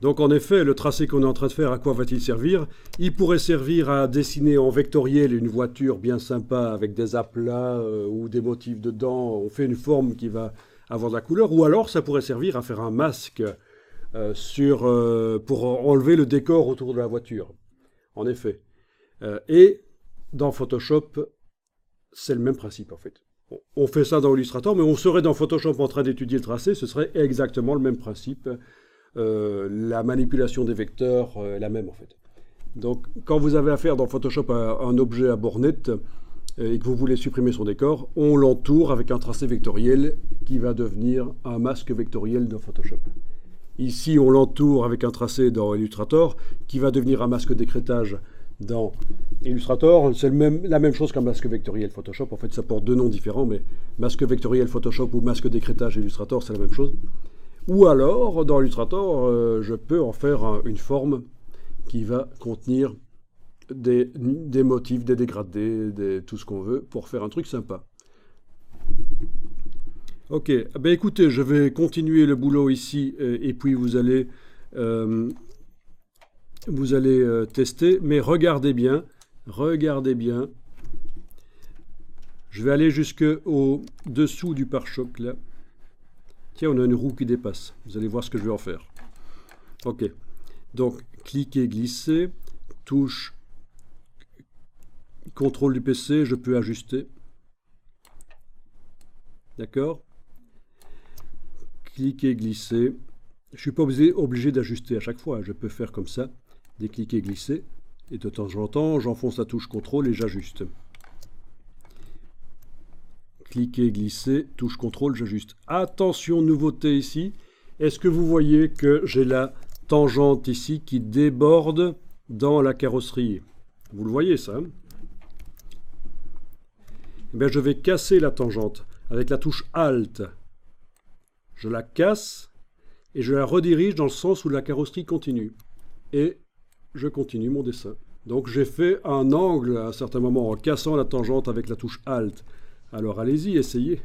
Donc en effet, le tracé qu'on est en train de faire, à quoi va-t-il servir? Il pourrait servir à dessiner en vectoriel une voiture bien sympa avec des aplats ou des motifs dedans. On fait une forme qui va avoir de la couleur. Ou alors ça pourrait servir à faire un masque pour enlever le décor autour de la voiture. En effet. Et dans Photoshop, c'est le même principe en fait. On fait ça dans Illustrator, mais on serait dans Photoshop en train d'étudier le tracé, ce serait exactement le même principe. La manipulation des vecteurs est la même en fait. Donc quand vous avez affaire dans Photoshop à un objet à bornette et que vous voulez supprimer son décor, on l'entoure avec un tracé vectoriel qui va devenir un masque vectoriel dans Photoshop. Ici, on l'entoure avec un tracé dans Illustrator qui va devenir un masque d'écrêtage dans Illustrator. C'est la même chose qu'un masque vectoriel Photoshop. En fait, ça porte deux noms différents, mais masque vectoriel Photoshop ou masque d'écrétage Illustrator, c'est la même chose. Ou alors, dans Illustrator, je peux en faire une forme qui va contenir des motifs, des dégradés, tout ce qu'on veut, pour faire un truc sympa. Ok, ben écoutez, je vais continuer le boulot ici, et puis vous allez tester, mais regardez bien. Je vais aller jusqu'au dessous du pare-choc, là. Tiens, on a une roue qui dépasse. Vous allez voir ce que je vais en faire. Ok. Donc, cliquez, glissez. Touche contrôle du PC, je peux ajuster. D'accord? Cliquez, glissez. Je ne suis pas obligé d'ajuster à chaque fois. Je peux faire comme ça. Décliquer, glisser. Et de temps en temps, j'enfonce la touche contrôle et j'ajuste. Cliquez, glisser, touche contrôle, j'ajuste. Attention, nouveauté ici. Est-ce que vous voyez que j'ai la tangente ici qui déborde dans la carrosserie? Vous le voyez ça, hein? Eh bien, je vais casser la tangente avec la touche Alt. Je la casse et je la redirige dans le sens où la carrosserie continue. Et je continue mon dessin. Donc j'ai fait un angle à un certain moment en cassant la tangente avec la touche Alt. Alors allez-y, essayez.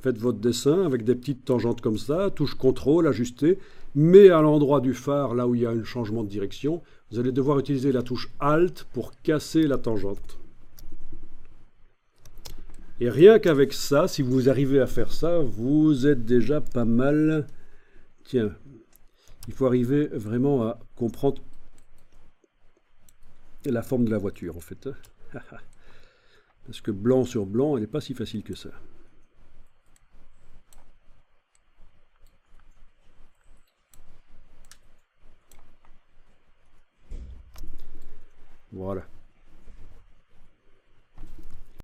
Faites votre dessin avec des petites tangentes comme ça, touche contrôle, ajustez, mais à l'endroit du phare, là où il y a un changement de direction, vous allez devoir utiliser la touche Alt pour casser la tangente. Et rien qu'avec ça, si vous arrivez à faire ça, vous êtes déjà pas mal. Tiens, il faut arriver vraiment à comprendre la forme de la voiture en fait. Parce que blanc sur blanc, elle n'est pas si facile que ça. Voilà.